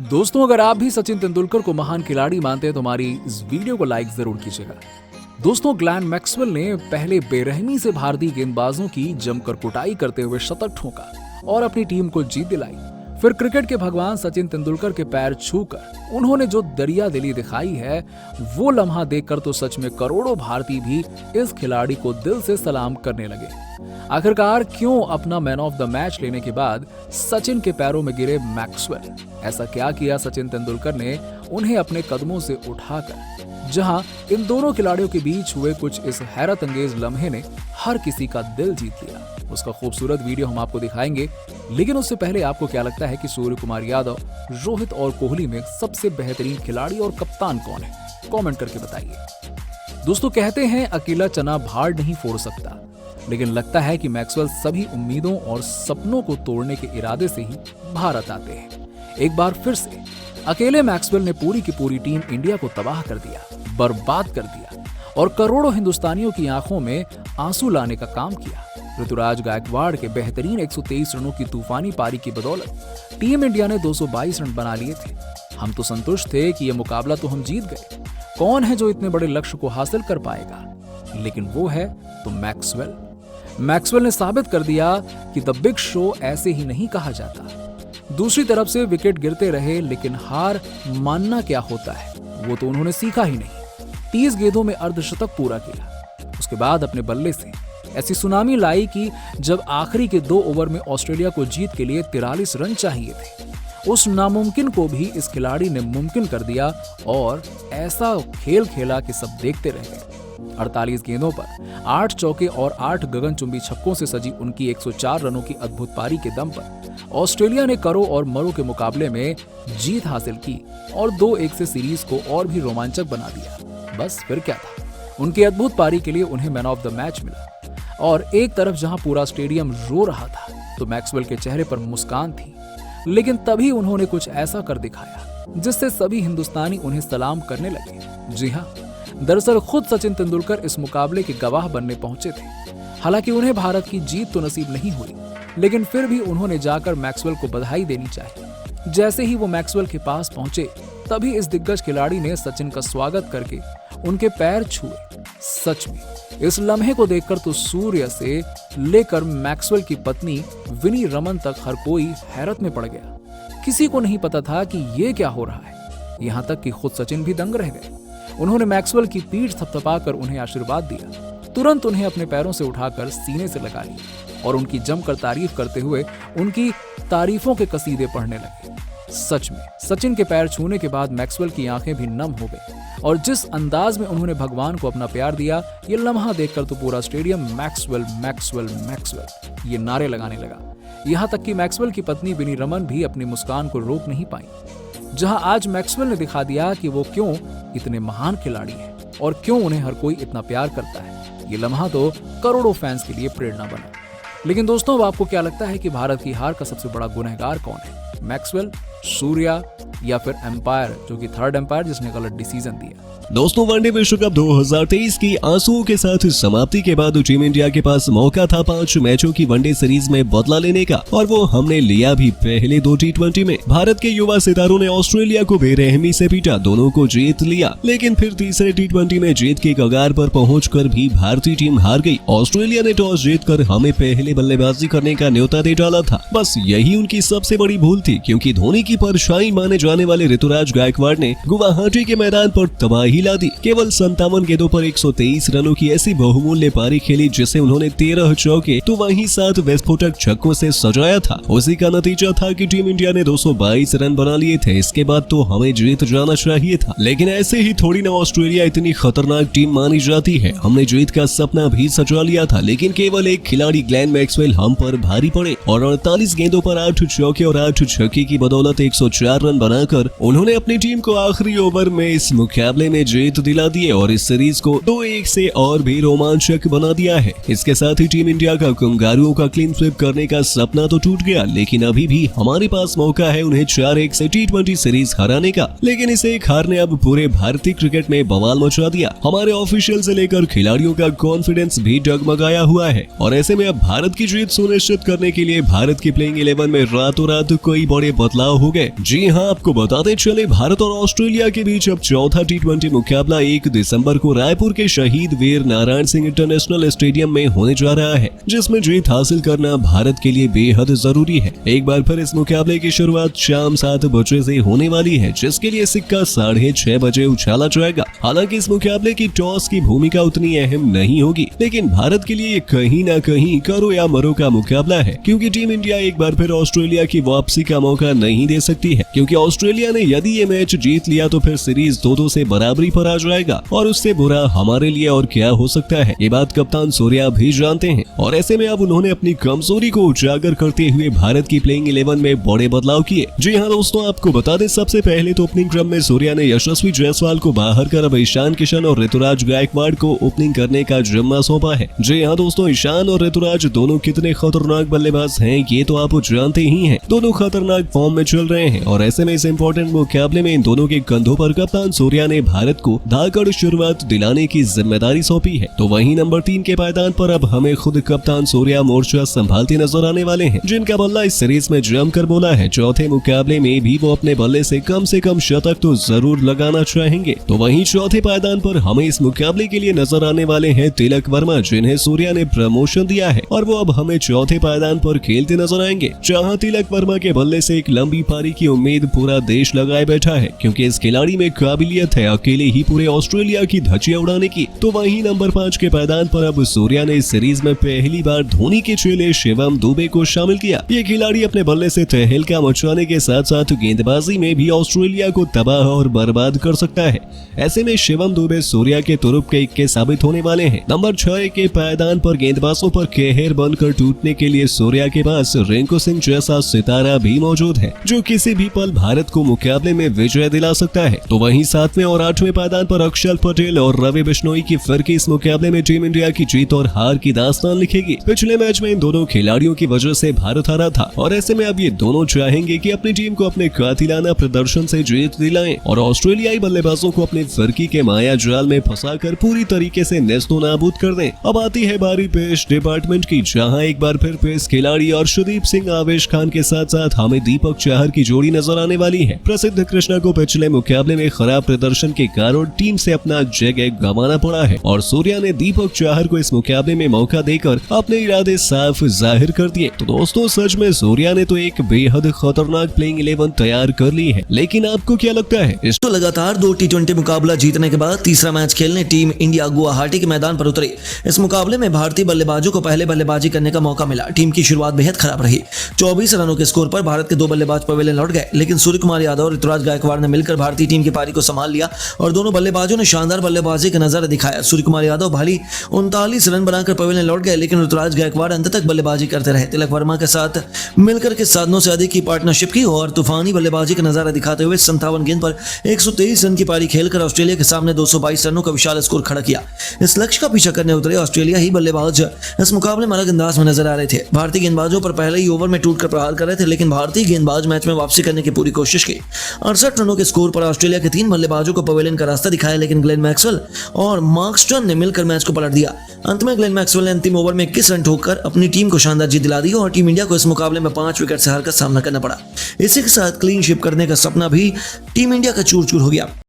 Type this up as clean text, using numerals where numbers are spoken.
दोस्तों, अगर आप भी सचिन तेंदुलकर को महान खिलाड़ी मानते हैं तो हमारी इस वीडियो को लाइक जरूर कीजिएगा। दोस्तों, ग्लेन मैक्सवेल ने पहले बेरहमी से भारतीय गेंदबाजों की जमकर कुटाई करते हुए शतक ठोका और अपनी टीम को जीत दिलाई। फिर क्रिकेट के भगवान सचिन तेंदुलकर के पैर छूकर उन्होंने जो दरिया दिली दिखाई है, वो लम्हा देखकर तो सच में करोड़ों भारतीय भी इस खिलाड़ी को दिल से सलाम करने लगे। आखिरकार क्यों अपना मैन ऑफ द मैच लेने के बाद सचिन के पैरों में गिरे मैक्सवेल? ऐसा क्या किया सचिन तेंदुलकर ने उन्हें अपने कदमों से उठाकर, जहां इन दोनों खिलाड़ियों के बीच हुए कुछ इस हैरत अंगेज लम्हे ने हर किसी का दिल जीत लिया? उसका खूबसूरत वीडियो हम आपको दिखाएंगे, लेकिन उससे पहले आपको क्या लगता है कि सूर्य कुमार यादव, रोहित और कोहली में सबसे बेहतरीन खिलाड़ी और कप्तान कौन है? कमेंट करके बताइए। दोस्तों, कहते हैं अकेला चना भाड़ नहीं फोड़ सकता, लेकिन लगता है कि मैक्सवेल सभी उम्मीदों और सपनों को तोड़ने के इरादे से ही भारत आते हैं। एक बार फिर से अकेले मैक्सवेल ने पूरी की पूरी टीम इंडिया को तबाह कर दिया, बर्बाद कर दिया और करोड़ों हिंदुस्तानियों की आंखों में आंसू लाने का काम किया। ऋतुराज गायकवाड़ के बेहतरीन 123 रनों की तूफानी पारी की बदौलत टीम इंडिया ने 222 रन बना लिए थे। हम तो संतुष्ट थे कि यह मुकाबला तो हम जीत गए। कौन है जो इतने बड़े लक्ष्य को हासिल कर पाएगा? लेकिन वो है तो मैक्सवेल। मैक्सवेल ने साबित कर दिया कि द बिग शो ऐसे ही नहीं कहा जाता। दूसरी तरफ से विकेट गिरते रहे, लेकिन हार मानना क्या होता है वो तो उन्होंने सीखा ही नहीं। 30 गेंदों में अर्धशतक पूरा किया। उसके बाद अपने बल्ले से ऐसी सुनामी लाई कि जब आखिरी के 2 ओवर में ऑस्ट्रेलिया को जीत के लिए 43 रन चाहिए थे, उस नामुमकिन को भी इस खिलाड़ी ने मुमकिन कर दिया और ऐसा खेल खेला कि सब देखते रह गए। 48 गेंदों पर 8 चौके और 8 गगनचुंबी छक्कों से सजी उनकी 104 रनों की अद्भुत पारी के दम पर ऑस्ट्रेलिया ने करो और मरो के मुकाबले में जीत हासिल की और 2-1 से सीरीज को और भी रोमांचक बना दिया। बस फिर क्या था, उनकी अद्भुत पारी के लिए उन्हें मैन ऑफ द मैच मिला। और एक तरफ जहां पूरा स्टेडियम रो रहा था, तो मैक्सवेल के चेहरे पर मुस्कान थी। लेकिन तभी उन्होंने कुछ ऐसा कर दिखाया जिससे सभी हिंदुस्तानी उन्हें सलाम करने लगे। जी हाँ, दरअसल खुद सचिन तेंदुलकर इस मुकाबले के गवाह बनने पहुंचे थे। हालांकि उन्हें भारत की जीत तो नसीब नहीं हुई, लेकिन फिर भी उन्होंने जाकर मैक्सवेल को बधाई देनी चाहिए। जैसे ही वो मैक्सवेल के पास पहुंचे, तभी इस दिग्गज खिलाड़ी ने सचिन का स्वागत करके उनके पैर छुए। सच में इस लम्हे को देखकर तो सूर्य से लेकर मैक्सवेल की पत्नी विनी रमन तक हर कोई हैरत में पड़ गया। किसी को नहीं पता था कि ये क्या हो रहा है। यहाँ तक कि खुद सचिन भी दंग रह गए। उन्होंने मैक्सवेल की पीठ थपथपाकर उन्हें आशीर्वाद दिया। तुरंत उन्हें अपने पैरों से उठाकर सीने से लगा लिया और उनकी जमकर तारीफ करते हुए उनकी तारीफों के कसीदे पढ़ने लगे। सच में सचिन के पैर छूने के बाद मैक्सवेल की आंखें भी नम हो गई और जिस अंदाज में उन्होंने भगवान को अपना प्यार दिया, ये लम्हा देखकर तो पूरा स्टेडियम मैक्सवेल मैक्सवेल मैक्सवेल ये नारे लगाने लगा। यहाँ तक कि मैक्सवेल की पत्नी विनी रमन भी अपनी मुस्कान को रोक नहीं पाई। जहां आज मैक्सवेल ने दिखा दिया कि वो क्यों इतने महान खिलाड़ी हैं और क्यों उन्हें हर कोई इतना प्यार करता है। ये लम्हा तो करोड़ों फैंस के लिए प्रेरणा बना। लेकिन दोस्तों, अब आपको क्या लगता है कि भारत की हार का सबसे बड़ा गुनहगार कौन है? मैक्सवेल, सूर्या या फिर एम्पायर, जो कि थर्ड एम्पायर जिसने गलत डिसीजन दिया? दोस्तों, वनडे विश्व कप 2023 की आंसुओं के साथ समाप्ति के बाद टीम इंडिया के पास मौका था 5 मैचों की वनडे सीरीज में बदला लेने का, और वो हमने लिया भी। पहले 2 T20 में भारत के युवा सितारों ने ऑस्ट्रेलिया को बेरहमी से पीटा, दोनों को जीत लिया। लेकिन फिर तीसरे T20 में जीत के कगार पर पहुंचकर भी भारतीय टीम हार गई। ऑस्ट्रेलिया ने टॉस जीतकर हमें पहले बल्लेबाजी करने का न्योता दे डाला था। बस यही उनकी सबसे बड़ी भूल थी, क्योंकि धोनी की परछाई माने जाने वाले ऋतुराज गायकवाड़ ने गुवाहाटी के मैदान पर तबाही ला दी। केवल 57 गेंदों पर 123 रनों की ऐसी बहुमूल्य पारी खेली जिसे उन्होंने 13 चौके तो वहीं 7 विस्फोटक छक्कों से सजाया था। उसी का नतीजा था कि टीम इंडिया ने 222 रन बना लिए थे। इसके बाद तो हमें जीत जाना चाहिए था, लेकिन ऐसे ही थोड़ी ना ऑस्ट्रेलिया इतनी खतरनाक टीम मानी जाती है। हमने जीत का सपना भी सजा लिया था, लेकिन केवल एक खिलाड़ी ग्लेन मैक्सवेल हम पर भारी पड़े और 48 गेंदों पर 8 चौके और 8 छक्के की बदौलत 104 रन बना बनाकर उन्होंने अपनी टीम को आखिरी ओवर में इस मुकाबले में जीत दिला दी और इस सीरीज को 2-1 से और भी रोमांचक बना दिया है। इसके साथ ही टीम इंडिया का कंगारुओं का क्लीन स्वीप करने का सपना तो टूट गया, लेकिन अभी भी हमारे पास मौका है उन्हें 4-1 से T20 सीरीज हराने का। लेकिन इसे एक हार ने अब पूरे भारतीय क्रिकेट में बवाल मचा दिया। हमारे ऑफिशियल से लेकर खिलाड़ियों का कॉन्फिडेंस भी डगमगाया हुआ है और ऐसे में अब भारत की जीत सुनिश्चित करने के लिए भारत की प्लेइंग 11 में रातों रात कई बड़े बदलाव हो गए। जी हां, आपको बताते चले भारत और ऑस्ट्रेलिया के बीच अब चौथा T20 मुकाबला 1 दिसंबर को रायपुर के शहीद वीर नारायण सिंह इंटरनेशनल स्टेडियम में होने जा रहा है, जिसमें जीत हासिल करना भारत के लिए बेहद जरूरी है। एक बार फिर इस मुकाबले की शुरुआत शाम 7 बजे से होने वाली है, जिसके लिए सिक्का 6:30 बजे उछाला जाएगा। हालांकि इस मुकाबले की टॉस की भूमिका उतनी अहम नहीं होगी, लेकिन भारत के लिए कहीं ना कहीं करो या मरो का मुकाबला है, क्योंकि टीम इंडिया एक बार फिर ऑस्ट्रेलिया की वापसी का मौका नहीं दे सकती है, क्योंकि ऑस्ट्रेलिया ने यदि ये मैच जीत लिया तो फिर सीरीज 2-2 से बराबरी पर आ जाएगा और उससे बुरा हमारे लिए और क्या हो सकता है, ये बात कप्तान सूर्या भी जानते हैं। और ऐसे में अब उन्होंने अपनी कमजोरी को उजागर करते हुए भारत की प्लेइंग 11 में बड़े बदलाव किए। जी हाँ दोस्तों, आपको बता दें सबसे पहले तो ओपनिंग क्रम में सूर्या ने यशस्वी जायसवाल को बाहर कर अब ईशान किशन और ऋतुराज गायकवाड़ को ओपनिंग करने का जिम्मा सौंपा है। जी हाँ दोस्तों, ईशान और ऋतुराज दोनों कितने खतरनाक बल्लेबाज हैं ये तो आप जानते ही हैं। दोनों खतरनाक फॉर्म में चल रहे हैं और ऐसे में इस इंपॉर्टेंट मुकाबले में इन दोनों के कंधों पर कप्तान सूर्या ने भारत को धाकड़ शुरुआत दिलाने की जिम्मेदारी सौंपी है। तो वहीं नंबर 3 के पायदान पर अब हमें खुद कप्तान सूर्या मोर्चा संभालते नजर आने वाले हैं, जिनका बल्ला इस सीरीज में जमकर बोला है। चौथे मुकाबले में भी वो अपने बल्ले से कम शतक तो जरूर लगाना चाहेंगे। तो वहीं चौथे पायदान पर हमें इस मुकाबले के लिए नजर आने वाले हैं तिलक वर्मा, जिन्हें सूर्या ने प्रमोशन दिया है और वो अब हमें चौथे पायदान पर खेलते नजर आएंगे। जहां तिलक वर्मा के बल्ले से एक लंबी पारी की उम्मीद पूरा देश लगाए बैठा है, क्योंकि इस खिलाड़ी में काबिलियत है अकेले ही पूरे ऑस्ट्रेलिया की धज्जियां उड़ाने की। तो वहीं नंबर 5 के पायदान पर अब सूर्या ने इस सीरीज में पहली बार धोनी के चेले शिवम दुबे को शामिल किया। ये खिलाड़ी अपने बल्ले से तहलका मचाने के साथ साथ गेंदबाजी में भी ऑस्ट्रेलिया को तबाह और बर्बाद कर सकता है। ऐसे में शिवम दुबे सूर्या के तुरुप के इक्के साबित होने वाले हैं। नंबर 6 के पायदान पर गेंदबाजों पर कहर बनकर टूटने के लिए सूर्या के पास रिंकू सिंह जैसा सितारा भी मौजूद है, जो किसी भी पल भारत को मुकाबले में विजय दिला सकता है। तो वहीं 7वें और 8वें पायदान पर अक्षर पटेल और रवि बिश्नोई की फिरकी इस मुकाबले में टीम इंडिया की जीत और हार की दास्तान लिखेगी। पिछले मैच में इन दोनों खिलाड़ियों की वजह से भारत हारा था और ऐसे में अब ये दोनों चाहेंगे कि अपनी टीम को अपने कातिलाना प्रदर्शन से जीत दिलाएं और ऑस्ट्रेलियाई बल्लेबाजों को अपनी फिरकी के माया जाल में फंसाकर पूरी तरीके से नेस्तो नाबूद कर दें। अब आती है बारी पेस डिपार्टमेंट की, जहां एक बार फिर पेस खिलाड़ी अर्शदीप सिंह आवेश खान के साथ साथ हमें दीपक चाहर की जोड़ी नजर आने वाली है। प्रसिद्ध कृष्णा को पिछले मुकाबले में खराब प्रदर्शन के कारण टीम से अपना जगह गंवाना पड़ा है और सूर्या ने दीपक चाहर को इस मुकाबले में मौका देकर अपने इरादे साफ जाहिर कर दिए। तो दोस्तों, सच में सूर्या ने तो एक बेहद खतरनाक प्लेइंग 11 तैयार कर ली है, लेकिन आपको क्या लगता है? तो लगातार 2 T20 मुकाबला जीतने के बाद तीसरा मैच खेलने टीम इंडिया गुवाहाटी के मैदान पर उतरी। इस मुकाबले में भारतीय बल्लेबाजों को पहले बल्लेबाजी करने का मौका मिला। टीम की शुरुआत बेहद खराब रही। 24 रनों के स्कोर पर भारत के 2 बल्लेबाज पवेलियन लौट गए, लेकिन सूर्यकुमार यादव और ऋतुराज गायकवाड़ ने मिलकर भारतीय टीम की पारी को संभाल लिया और दोनों बल्लेबाजों ने शानदार बल्लेबाजी का नजारा दिखाया। सूर्यकुमार यादव भारी 39 रन बनाकर पवेलियन लौट गए, लेकिन ऋतुराज गायकवाड़ अंत तक बल्लेबाजी करते रहे। तिलक वर्मा के साथ मिलकर के साधनों से अधिक की पार्टनरशिप की और तूफानी बल्लेबाजी का नजारा दिखाते हुए 57 गेंद पर 123 रन की पारी खेलकर ऑस्ट्रेलिया के सामने 222 रनों का विशाल स्कोर खड़ा किया। इस लक्ष्य का पीछा करने उतरे ऑस्ट्रेलिया ही बल्लेबाज इस मुकाबले में अलग अंदाज में नजर आ रहे थे। भारतीय गेंदबाजों पर पहले ही ओवर में टूटकर प्रहार कर रहे थे, लेकिन भारतीय गेंदबाज मैच में वापसी करने की पूरी कोशिश की। 68 रनों के स्कोर पर ऑस्ट्रेलिया के 3 बल्लेबाजों को पवेलियन का रास्ता दिखाया, लेकिन ग्लेन मैक्सवेल और मार्क स्टर्न ने मिलकर मैच को पलट दिया। अंत में ग्लेन मैक्सवेल ने अंतिम ओवर में 21 रन ठोककर अपनी टीम को शानदार जीत दिला दी और टीम इंडिया को इस मुकाबले में 5 विकेट से हार का सामना करना पड़ा। इसी के साथ क्लीन शिप करने का सपना भी टीम इंडिया का चूर चूर हो गया।